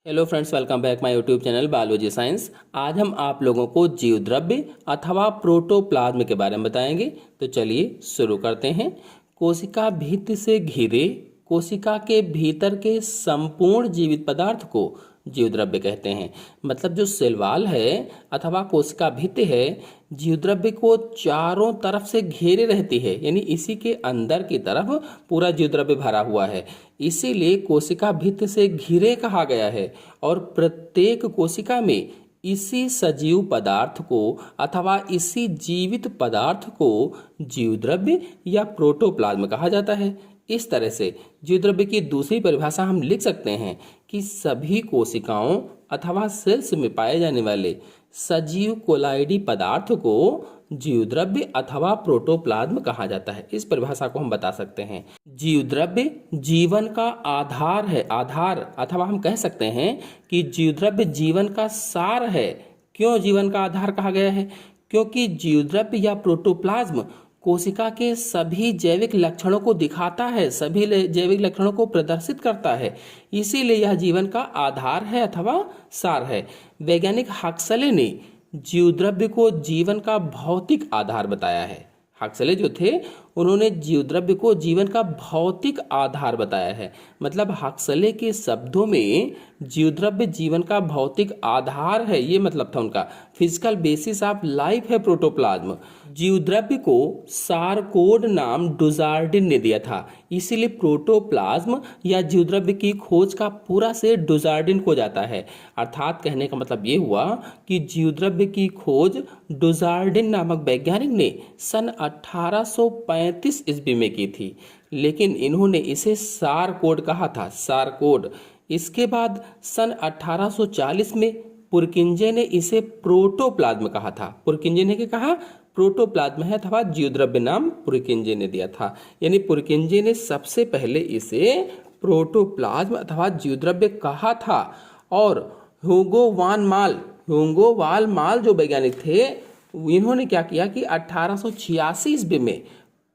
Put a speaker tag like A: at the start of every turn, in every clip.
A: Hello friends, welcome back my YouTube channel biology science. आज हम आप लोगों को जीव द्रव्य अथवा प्रोटोप्लाज्म के बारे में बताएंगे। तो चलिए शुरू करते हैं। कोशिका भित्ति से घिरे कोशिका के भीतर के संपूर्ण जीवित पदार्थ को जीव द्रव्य कहते हैं। मतलब जो सेल वॉल है अथवा कोशिका भित्ति है, जीव द्रव्य को चारों तरफ से घेरे रहती है, यानी इसी के अंदर की तरफ पूरा जीव द्रव्य भरा हुआ है। इसीलिए कोशिका भित्ति से घिरे कहा गया है। और प्रत्येक कोशिका में इसी सजीव पदार्थ को अथवा इसी जीवित पदार्थ को जीव द्रव्य या प्रोटोप्लाज्म कहा जाता है। इस तरह से जीव द्रव्य की दूसरी परिभाषा हम लिख सकते हैं कि सभी कोशिकाओं अथवा सेल्स में पाए जाने वाले सजीव कोलाइडी पदार्थ को जीव द्रव्य अथवा प्रोटोप्लाज्म कहा जाता है। इस परिभाषा को हम बता सकते हैं। जीव द्रव्य जीवन का आधार है, आधार अथवा हम कह सकते हैं कि जीव द्रव्य जीवन का सार है। क्यों जीवन का आधार कहा गया है? क्योंकि जीव द्रव्य या प्रोटोप्लाज्म कोशिका के सभी जैविक लक्षणों को दिखाता है, सभी जैविक लक्षणों को प्रदर्शित करता है। इसीलिए यह जीवन का आधार है अथवा सार है। वैज्ञानिक हक्सले ने जीव द्रव्य को जीवन का भौतिक आधार बताया है। हक्सले जो थे उन्होंने जीव द्रव्य को जीवन का भौतिक आधार बताया है। मतलब हक्सले के शब्दों में जीव द्रव्य जीवन का भौतिक आधार है, ये मतलब था उनका। फिजिकल बेसिस ऑफ लाइफ है प्रोटोप्लाज्म। जीव द्रव्य को सारकोड नाम डुजार्डिन ने दिया था। इसीलिए प्रोटोप्लाज्म या जीव द्रव्य की खोज का पूरा श्रेय डुजार्डिन को जाता है। अर्थात कहने का मतलब ये हुआ कि जीव द्रव्य की खोज डुजार्डिन नामक वैज्ञानिक ने सन 1835 ईस्वी में की थी। लेकिन इन्होंने इसे सारकोड कहा था, सारकोड। इसके बाद सन 1840 में पुरकिंजे ने इसे प्रोटोप्लाज्म कहा था। पुरकिंजे ने क्या कहा? प्रोटोप्लाज्म है अथवा जीव द्रव्य नाम पुरकिंजे ने दिया था। यानी पुरकिंजे ने सबसे पहले इसे प्रोटोप्लाज्म अथवा जीव द्रव्य कहा था। और ह्यूगो वान माल जो वैज्ञानिक थे, इन्होंने क्या किया कि 1886 ईस्वी में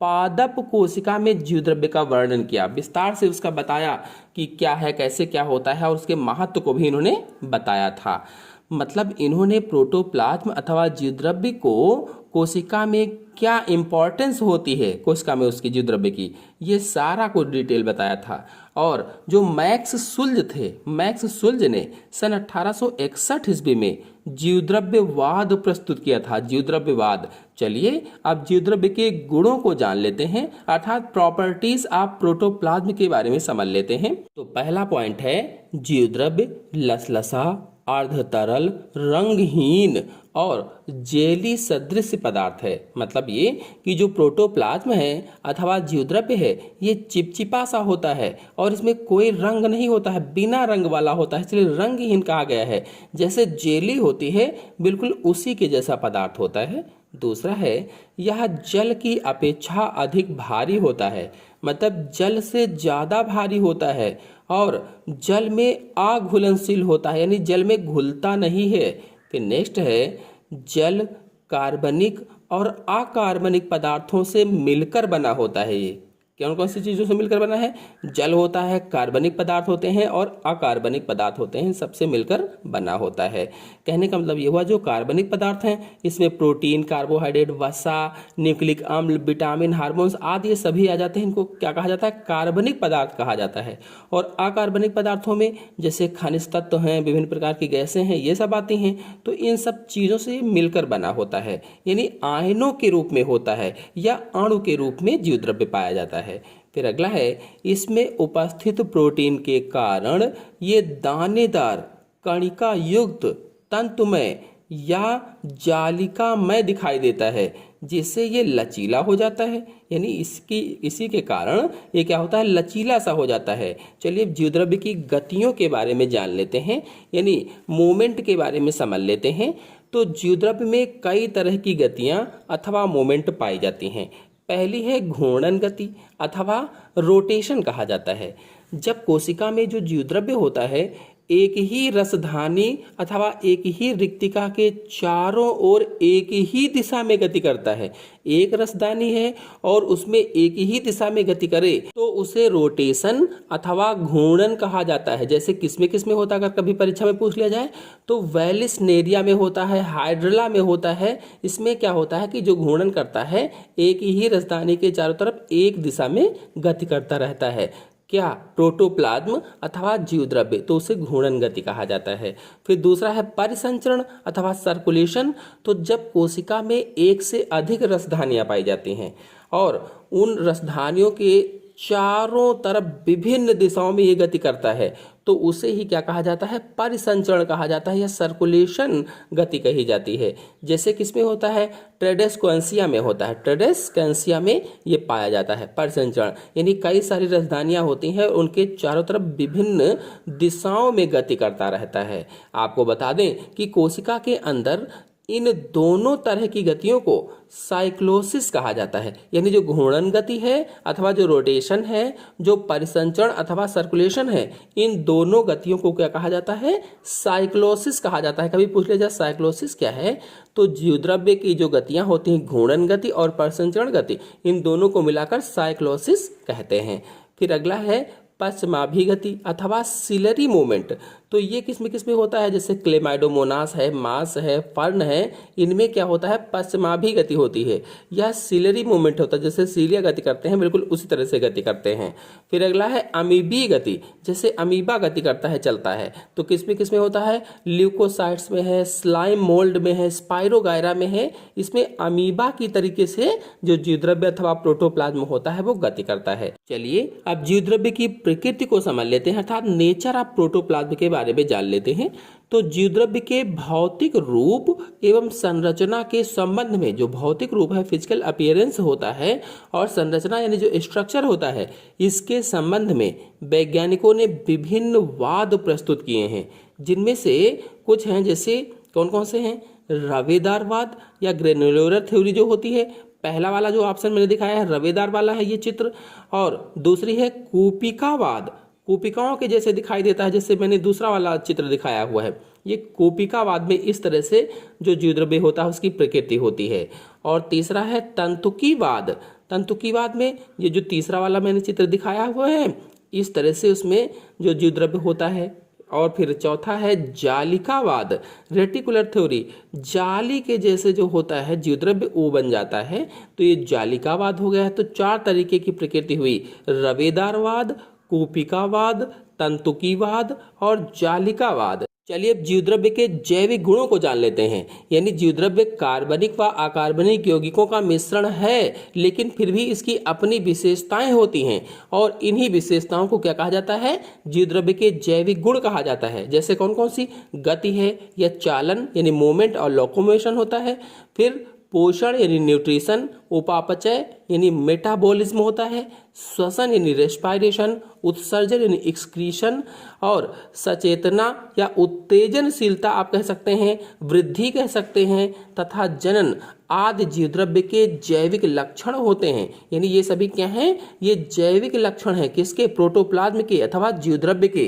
A: पादप कोशिका में जीव द्रव्य का वर्णन किया, विस्तार से उसका बताया कि क्या है, कैसे क्या होता है, और उसके महत्व को भी इन्होंने बताया था। मतलब इन्होंने प्रोटोप्लाज्म अथवा जीव द्रव्य को कोशिका में क्या इंपॉर्टेंस होती है, कोशिका में उसकी जीव द्रव्य की, ये सारा को डिटेल बताया था। और जो मैक्स सुल्ज ने सन 1861 ईस्वी में जीव द्रव्यवाद प्रस्तुत किया था, जीव द्रव्यवाद। चलिए अब जीव द्रव्य के गुणों को जान लेते हैं, अर्थात प्रॉपर्टीज ऑफ प्रोटोप्लाज्म के बारे में समझ लेते हैं। तो पहला पॉइंट है जीव द्रव्य लसलसा, अर्ध तरल, रंगहीन और जेली सदृश पदार्थ है। मतलब ये कि जो प्रोटोप्लाज्म है अथवा जीव द्रव्य है, ये चिपचिपा सा होता है और इसमें कोई रंग नहीं होता है, बिना रंग वाला होता है, इसलिए रंगहीन कहा गया है। जैसे जेली होती है बिल्कुल उसी के जैसा पदार्थ होता है। दूसरा है यह जल की अपेक्षा अधिक भारी होता है, मतलब जल से ज़्यादा भारी होता है और जल में अघुलनशील होता है, यानी जल में घुलता नहीं है। फिर नेक्स्ट है जल कार्बनिक और अकार्बनिक पदार्थों से मिलकर बना होता है। ये कौन कौन सी चीज़ों से मिलकर बना है? जल होता है, कार्बनिक पदार्थ होते हैं और अकार्बनिक पदार्थ होते हैं, सबसे मिलकर बना होता है। कहने का मतलब ये हुआ जो कार्बनिक पदार्थ हैं इसमें प्रोटीन, कार्बोहाइड्रेट, वसा, न्यूक्लिक अम्ल, विटामिन, हार्मोन्स आदि ये सभी आ जाते हैं। इनको क्या कहा जाता है? कार्बनिक पदार्थ कहा जाता है। और अकार्बनिक पदार्थों में जैसे खनिज तत्व हैं, विभिन्न प्रकार की गैसें हैं, ये सब आती हैं। तो इन सब चीज़ों से मिलकर बना होता है, यानी आयनों के रूप में होता है या अणु के रूप में जीव द्रव्य पाया जाता है। फिर अगला है इसमें उपस्थित प्रोटीन के कारण ये दानेदार, कणिका युक्त, तंतुमय या जालिकामय दिखाई देता है, जिससे ये लचीला हो जाता है। यानी इसी के कारण ये क्या होता है? लचीला सा हो जाता है। चलिए जीव द्रव्य की गतियों के बारे में जान लेते हैं, यानी मोमेंट के बारे में समझ लेते हैं। तो जीव द्रव्य में कई तरह की गतियां अथवा मोमेंट पाई जाती हैं। पहली है घूर्णन गति अथवा रोटेशन कहा जाता है। जब कोशिका में जो जीव द्रव्य होता है एक ही रसधानी अथवा एक ही रिक्तिका के चारों ओर एक ही दिशा में गति करता है। एक रसदानी है और उसमें एक ही दिशा में गति करे तो उसे रोटेशन अथवा घूर्णन कहा जाता है। जैसे किसमें होता है, अगर कभी परीक्षा में पूछ लिया जाए तो वेलिसनेरिया में होता है, हाइड्रला में होता है। इसमें क्या होता है कि जो घूर्णन करता है एक ही रसदानी के चारों तरफ एक दिशा में गति करता रहता है। क्या? प्रोटोप्लाज्म अथवा जीवद्रव्य, तो उसे घूर्णन गति कहा जाता है। फिर दूसरा है परिसंचरण अथवा सर्कुलेशन। तो जब कोशिका में एक से अधिक रसधानियां पाई जाती हैं और उन रसधानियों के चारों तरफ विभिन्न दिशाओं में ये गति करता है तो उसे ही क्या कहा जाता है? परिसंचरण कहा जाता है या सर्कुलेशन गति कही जाती है। जैसे किसमें होता है? ट्रेडेस्केंसिया में होता है। ट्रेडेस्केंसिया में ये पाया जाता है परिसंचरण, यानी कई सारी राजधानियां होती हैं और उनके चारों तरफ विभिन्न दिशाओं में गति करता रहता है। आपको बता दें कि कोशिका के अंदर इन दोनों तरह की गतियों को साइक्लोसिस कहा जाता है, यानी जो घूर्णन गति है अथवा जो रोटेशन है, जो परिसंचरण अथवा सर्कुलेशन है, इन दोनों गतियों को क्या कहा जाता है? साइक्लोसिस कहा जाता है। कभी पूछ लिया जाए साइक्लोसिस क्या है, तो जीवद्रव्य की जो गतियां होती हैं, घूर्णन गति और परिसंचरण गति, इन दोनों को मिलाकर साइक्लोसिस कहते हैं। फिर अगला है पश्चमाभिगति अथवा सिलरी मूवमेंट। तो ये किसमें होता है? जैसे क्लेमाइडोमोनास है, मास है, फर्न है, इनमें क्या होता है? पश्चमाभिगति होती है। यह सिलरी मूवमेंट होता है, जैसे सीलिया गति करते हैं बिल्कुल उसी तरह से गति करते हैं। फिर अगला है अमीबी गति, जैसे अमीबा गति करता है, चलता है। तो किसमें होता है? ल्यूकोसाइट्स में है, स्लाइम मोल्ड में है, स्पाइरोगायरा में है। इसमें अमीबा की तरीके से जो जीवद्रव्य अथवा प्रोटोप्लाज्म होता है वो गति करता है। चलिए अब जीवद्रव्य की प्रकृति को समझ लेते हैं, अर्थात नेचर ऑफ प्रोटोप्लाज्म के बारे में जान लेते हैं। तो जीवद्रव्य के भौतिक रूप एवं संरचना के संबंध में, जो भौतिक रूप है, फिजिकल अपीयरेंस होता है, और संरचना यानी जो स्ट्रक्चर होता है, इसके संबंध में वैज्ञानिकों ने विभिन्न वाद प्रस्तुत किए हैं। जिनमें से कुछ हैं, जैसे कौन से हैं? रवेदारवाद या ग्रेनुलर थ्योरी जो होती है, पहला वाला जो ऑप्शन मैंने दिखाया है रवेदार वाला है ये चित्र, और दूसरी है कूपिकावाद, कूपिकाओं के जैसे दिखाई देता है, जैसे मैंने दूसरा वाला चित्र दिखाया हुआ है। ये कूपिकावाद में इस तरह से जो जीवद्रव्य होता है उसकी प्रकृति होती है। और तीसरा है तंतुकीवाद, तंतुकीवाद में ये जो तीसरा वाला मैंने चित्र दिखाया हुआ है इस तरह से उसमें जो जीवद्रव्य होता है। और फिर चौथा है जालिकावाद, रेटिकुलर थ्योरी, जाली के जैसे जो होता है जीवद्रव्य वो बन जाता है, तो ये जालिकावाद हो गया है। तो चार तरीके की प्रकृति हुई, रवेदारवाद, कूपिकावाद, तंतुकीवाद और जालिकावाद। चलिए अब जीवद्रव्य के जैविक गुणों को जान लेते हैं। यानी जीवद्रव्य कार्बनिक व अकार्बनिक यौगिकों का मिश्रण है, लेकिन फिर भी इसकी अपनी विशेषताएं होती हैं, और इन्हीं विशेषताओं को क्या कहा जाता है? जीवद्रव्य के जैविक गुण कहा जाता है। जैसे कौन सी? गति है या चालन यानी मूवमेंट और लोकोमोशन होता है। फिर पोषण यानी न्यूट्रिशन, उपापचय यानी मेटाबॉलिज्म होता है, श्वसन यानी रेस्पायरेशन, उत्सर्जन यानी एक्सक्रीशन, और सचेतना या उत्तेजनशीलता आप कह सकते हैं, वृद्धि कह सकते हैं, तथा जनन आदि जीवद्रव्य के जैविक लक्षण होते हैं। यानी ये सभी क्या हैं? ये जैविक लक्षण हैं, किसके? प्रोटोप्लाज्म के अथवा जीवद्रव्य के।